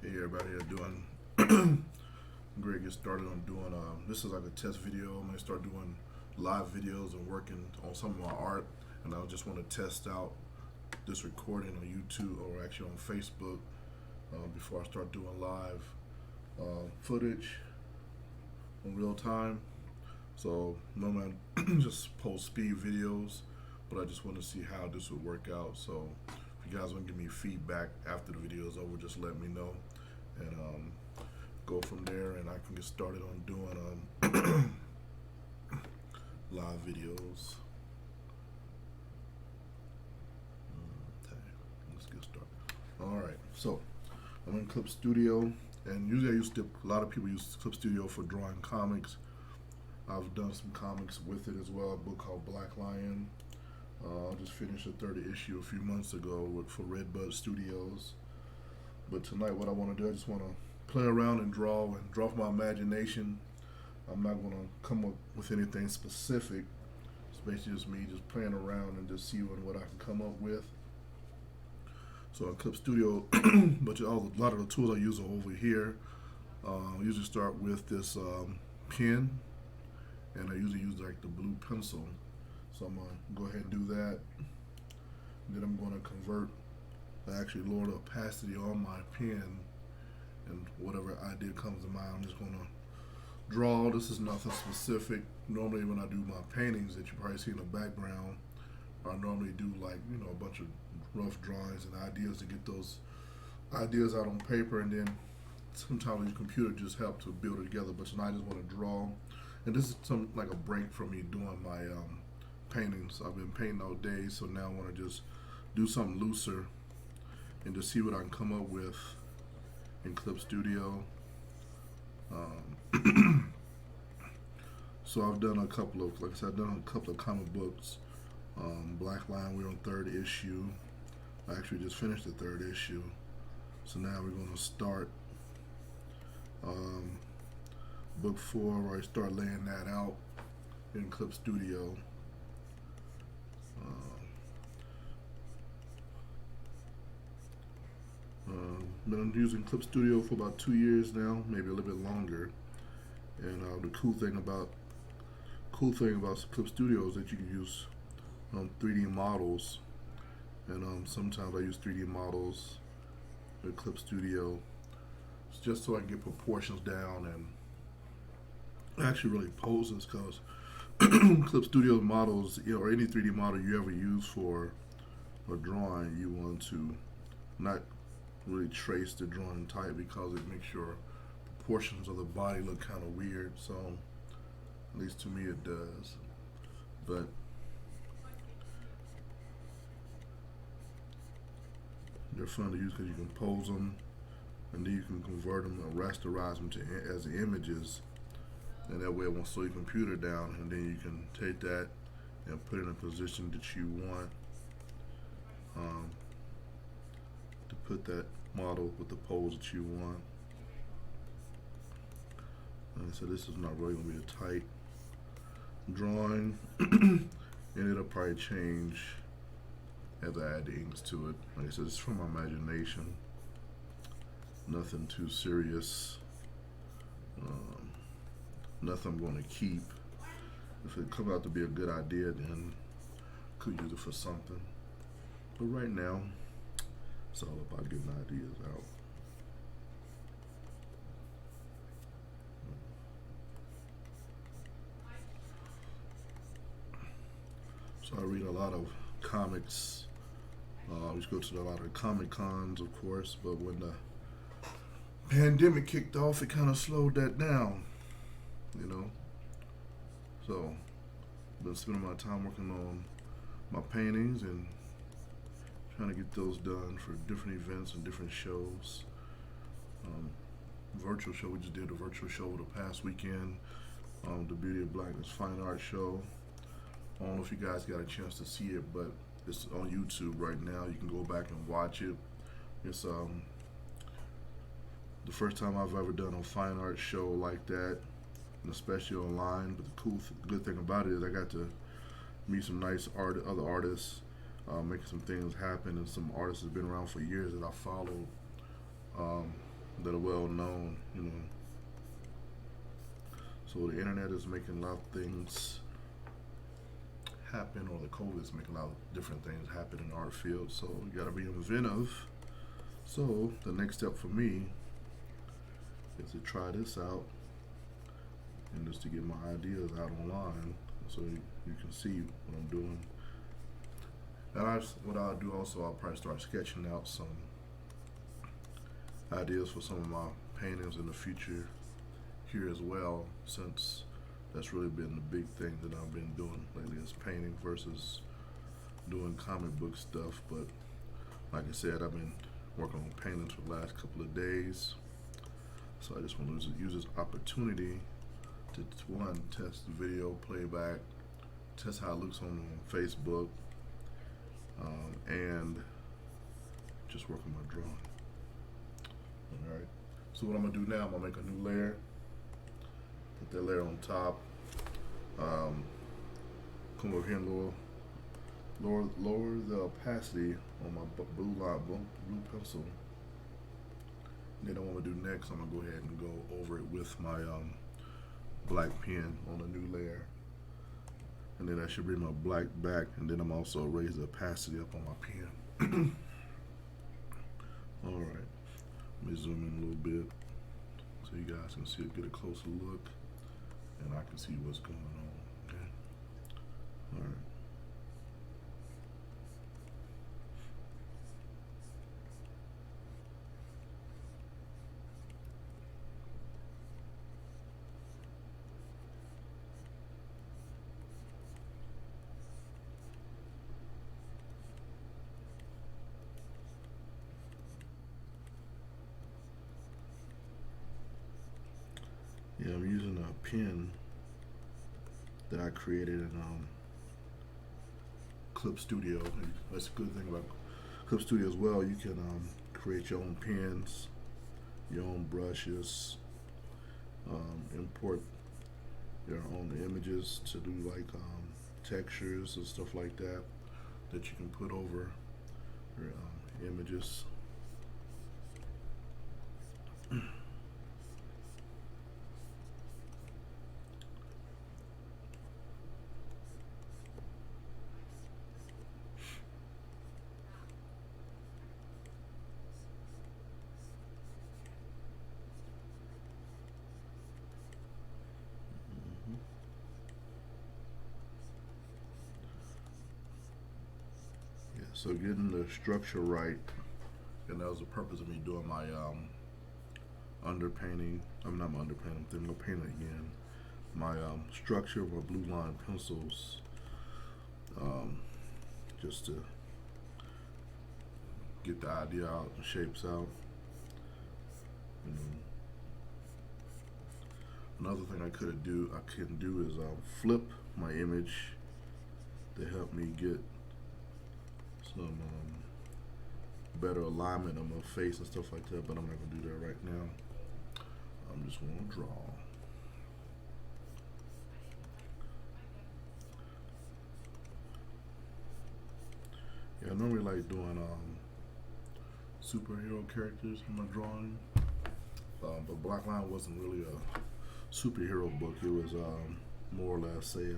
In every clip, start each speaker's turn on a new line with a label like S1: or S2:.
S1: Hey everybody, how you doing? I'm great. Get started on doing. This is like a test video. I'm gonna start doing live videos and working on some of my art, and I just want to test out this recording on YouTube or actually on Facebook before I start doing live footage in real time. So normally I just post speed videos, but I just want to see how this would work out. So if you guys want to give me feedback after the video is over, just let me know, and go from there, and I can get started on doing live videos. Okay, let's get started. All right, so I'm in Clip Studio, and usually a lot of people use Clip Studio for drawing comics. I've done some comics with it as well. A book called Black Lion. I just finished the third issue a few months ago for Redbud Studios. But tonight, what I want to do, I just want to play around and draw from my imagination. I'm not going to come up with anything specific. It's basically just me just playing around and just seeing what I can come up with. So in Clip Studio, but a lot of the tools I use are over here. I usually start with this pen, and I usually use like the blue pencil. So I'm gonna go ahead and do that. Then I'm gonna actually lower the opacity on my pen, and whatever idea comes to mind, I'm just gonna draw. This is nothing specific. Normally when I do my paintings that you probably see in the background, I normally do like, a bunch of rough drawings and ideas to get those ideas out on paper, and then sometimes the computer just helps to build it together. But tonight I just want to draw, and this is some like a break from me doing my paintings. I've been painting all day, so now I want to just do something looser and just see what I can come up with in Clip Studio. So I've done a couple of, like I said, I've done a couple of comic books. Black Lion, we're on third issue. I actually just finished the third issue. So now we're going to start book 4, where I start laying that out in Clip Studio. Been using Clip Studio for about 2 years now, maybe a little bit longer. And the cool thing about Clip Studio is that you can use 3D models, and sometimes I use 3D models in Clip Studio just so I can get proportions down and actually really poses, because Clip Studio models, or any 3D model you ever use for a drawing, you want to not really trace the drawing tight, because it makes your proportions of the body look kind of weird. So at least to me it does. But they're fun to use because you can pose them, and then you can convert them or rasterize them as images, and that way it won't slow your computer down, and then you can take that and put it in a position that you want to put that model with the pose that you want. And so this is not really going to be a tight drawing, and it'll probably change as I add the inks to it. Like I said, it's from my imagination. Nothing too serious. Nothing I'm going to keep. If it comes out to be a good idea, then I could use it for something. But right now, it's all about getting ideas out. So I read a lot of comics. I used to go to a lot of Comic Cons, of course, but when the pandemic kicked off, it kind of slowed that down, you know. So I've been spending my time working on my paintings and trying to get those done for different events and different shows. Virtual show, we just did a virtual show over the past weekend, the Beauty of Blackness Fine Art Show. I don't know if you guys got a chance to see it, but it's on YouTube right now. You can go back and watch it. It's the first time I've ever done a fine art show like that, and especially online. But the good thing about it is I got to meet some nice other artists, making some things happen, and some artists have been around for years that I followed. that are well known, you know. So the internet is making a lot of things happen, or the COVID is making a lot of different things happen in our field. So you gotta be inventive. So the next step for me is to try this out and just to get my ideas out online, so you can see what I'm doing. And what I'll do also, I'll probably start sketching out some ideas for some of my paintings in the future here as well, since that's really been the big thing that I've been doing lately, is painting versus doing comic book stuff. But like I said, I've been working on paintings for the last couple of days, so I just want to use this opportunity to, one, test the video playback, test how it looks on Facebook, and just work on my drawing. Alright, so what I'm going to do now, I'm going to make a new layer, put that layer on top, come over here and lower the opacity on my blue pencil. And then what I'm going to do next, I'm going to go ahead and go over it with my black pen on a new layer. And then I should bring my black back, and then I'm also raise the opacity up on my pen. Alright, let me zoom in a little bit so you guys can see it, get a closer look, and I can see what's going on. Okay. Alright. Yeah, I'm using a pen that I created in Clip Studio. That's a good thing about Clip Studio as well. You can create your own pens, your own brushes, import your own images to do like textures and stuff like that you can put over your images. So getting the structure right, and that was the purpose of me doing my underpainting. I'm not my underpainting, I'm gonna paint it again. My structure of my blue line pencils, just to get the idea out, the shapes out. Another thing I can do is flip my image to help me get some better alignment on my face and stuff like that, but I'm not gonna do that right now. I'm just gonna draw. Yeah, I normally like doing superhero characters in my drawing, but Black Line wasn't really a superhero book. It was more or less a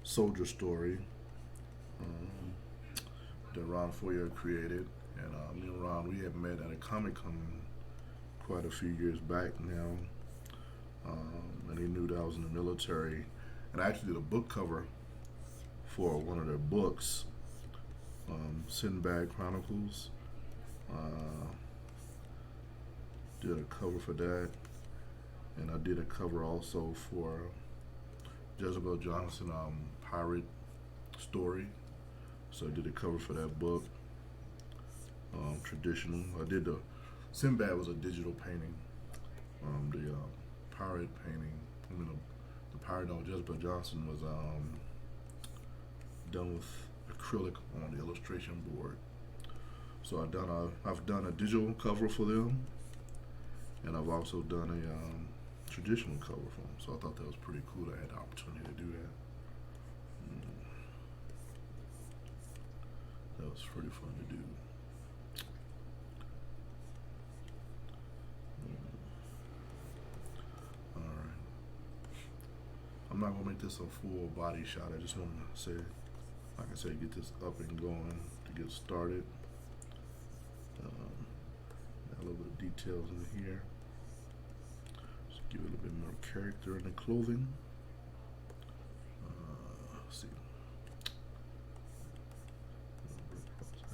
S1: soldier story that Ron Foyer created, and me and Ron, we had met at a Comic-Con quite a few years back now, and he knew that I was in the military, and I actually did a book cover for one of their books, Sinbad Chronicles. Did a cover for that, and I did a cover also for Jezebel Johnson pirate story. So I did a cover for that book, traditional. I did the Sinbad was a digital painting. The pirate painting, the pirate on Jezebel Johnson was done with acrylic on the illustration board. So I've done a digital cover for them, and I've also done a traditional cover for them. So I thought that was pretty cool. I had the opportunity to do that. That was pretty fun to do. I'm not gonna make this a full body shot. I just want to say, like I said, get this up and going to get started. Got a little bit of details in here. Just give it a little bit more character in the clothing. Let's see.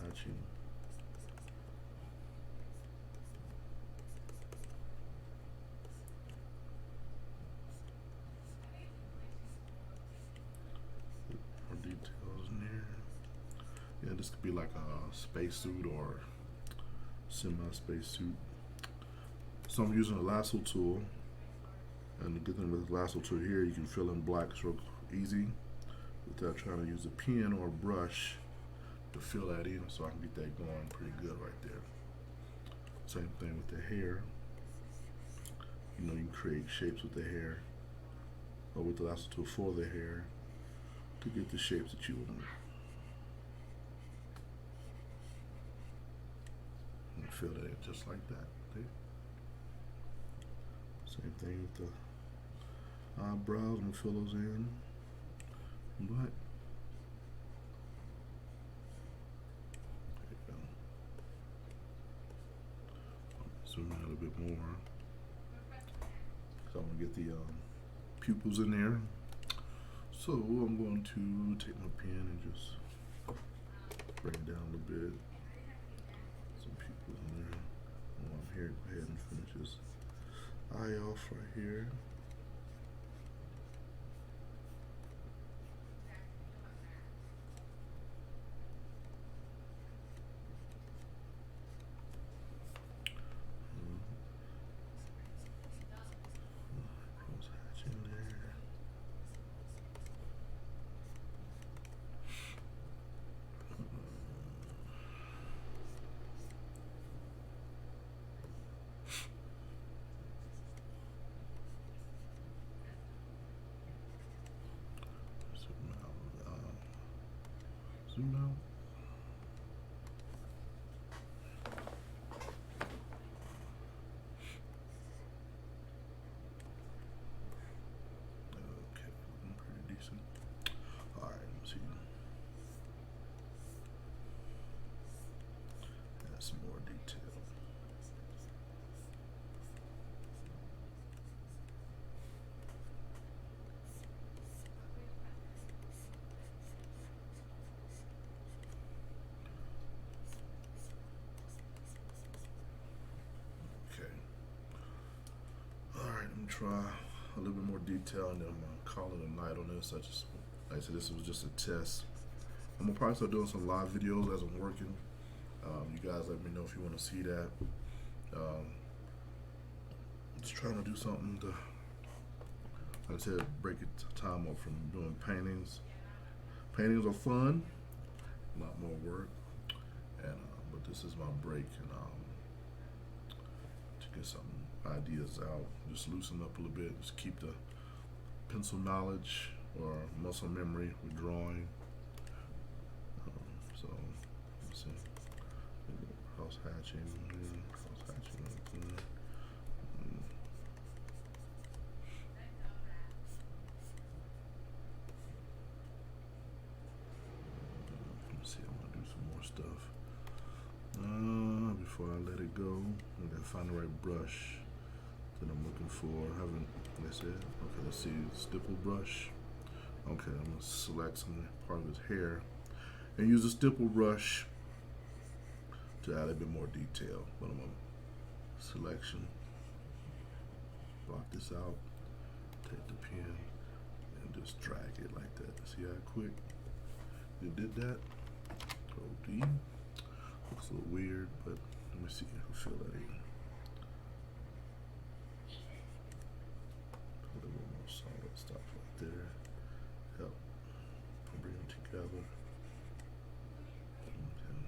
S1: Hatching. More details in here. Yeah, this could be like a spacesuit or semi-space suit. So I'm using a lasso tool, and the good thing with the lasso tool here, you can fill in black stroke easy without trying to use a pen or a brush to fill that in, so I can get that going pretty good right there. Same thing with the hair. You know, you can create shapes with the hair, or with the lasso tool for the hair, to get the shapes that you want. And fill that in just like that. See? Same thing with the eyebrows. I'm gonna fill those in black. There you go. Zoom out a little bit more. So I'm gonna get the pupils in there. So I'm going to take my pen and just bring it down a little bit. Some pupils in there. While I'm here, go ahead and finish this eye off right here. Cross hatch in there. Zoom out. Okay, looking pretty decent. Alright, let's see. Add some more detail. Try a little bit more detail, and then I'm gonna call it a night on this. Like I said, this was just a test. I'm gonna probably start doing some live videos as I'm working. You guys let me know if you want to see that. Just trying to do something to, like I said, break it time up from doing paintings. Paintings are fun, a lot more work, and but this is my break, and to get some ideas out, just loosen up a little bit, just keep the pencil knowledge or muscle memory with drawing. So let's see, cross hatching, cross hatching. Let's see, I'm gonna do some more stuff. Before I let it go, I gotta find the right brush that I'm looking for. I haven't, like I said, okay, let's see, stipple brush. Okay, I'm gonna select some part of his hair and use a stipple brush to add a bit more detail. But I'm gonna selection, block this out, take the pen, and just drag it like that. See how quick it did that? OD. Looks a little weird, but let me see. I'll fill that in. Put a little more solid stuff right there. Help bring them together. Okay.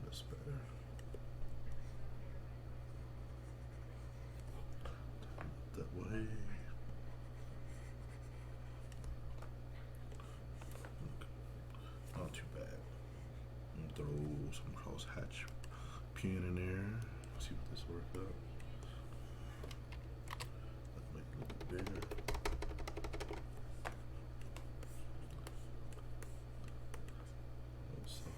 S1: That's better. That way. Not too bad. And throw some cross hatch pen in there. See if this works out. there. Outside.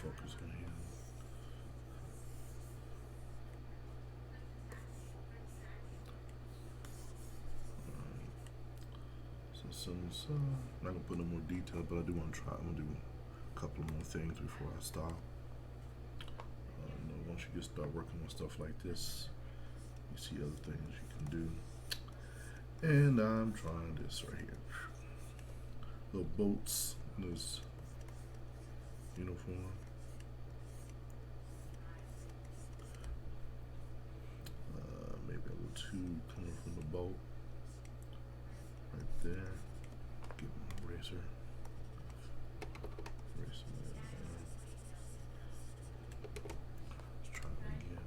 S1: Focus on him. So I'm not gonna put no more detail, but I do want to try. I'm gonna do a couple more things before I stop. Once you start working on stuff like this, you see other things you can do. And I'm trying this right here. Little boats in this uniform. Maybe a little tube coming from the boat right there. Get my eraser. Erase that. Let's try it again.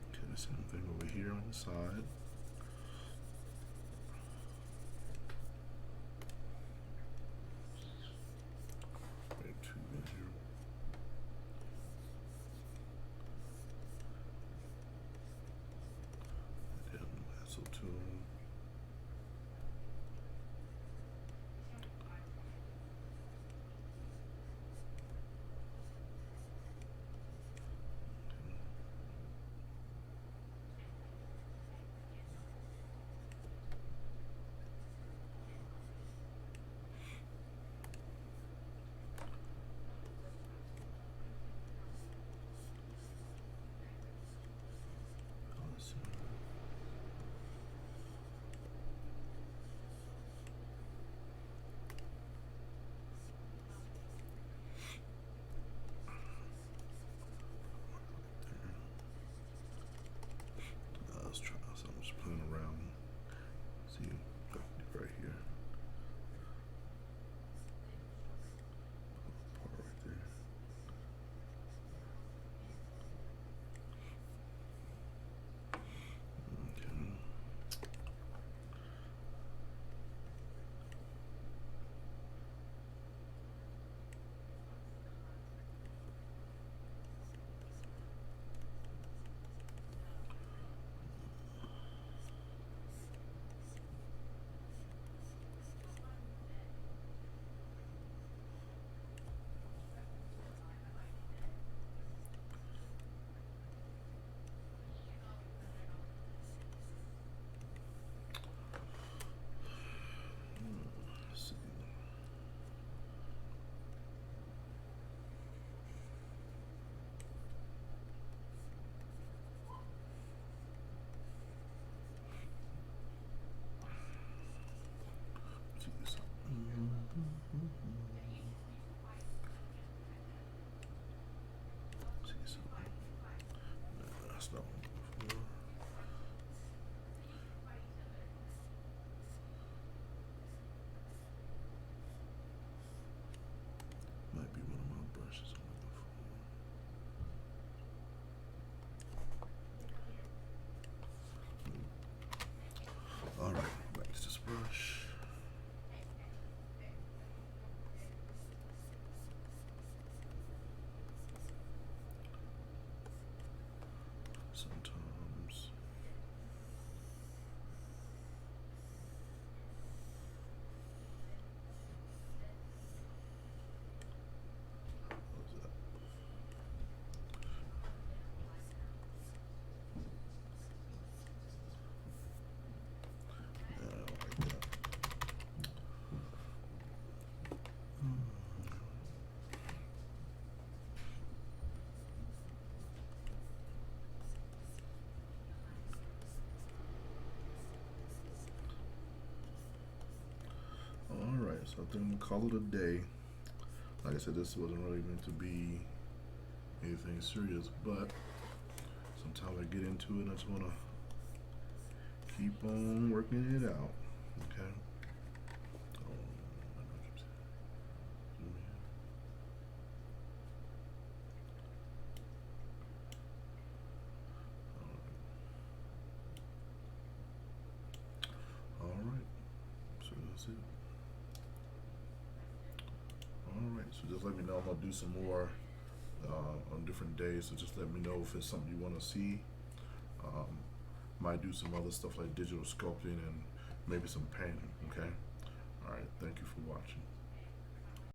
S1: Okay, the same thing over here on the side. So I think we'll call it a day. Like I said, this wasn't really meant to be anything serious, but sometimes I get into it and I just want to keep on working it out. Okay. All right. So that's it. All right. So just let me know. I'm gonna do some more on different days. So just let me know if it's something you want to see. Um, might do some other stuff like digital sculpting and maybe some painting. Okay. All right. Thank you for watching.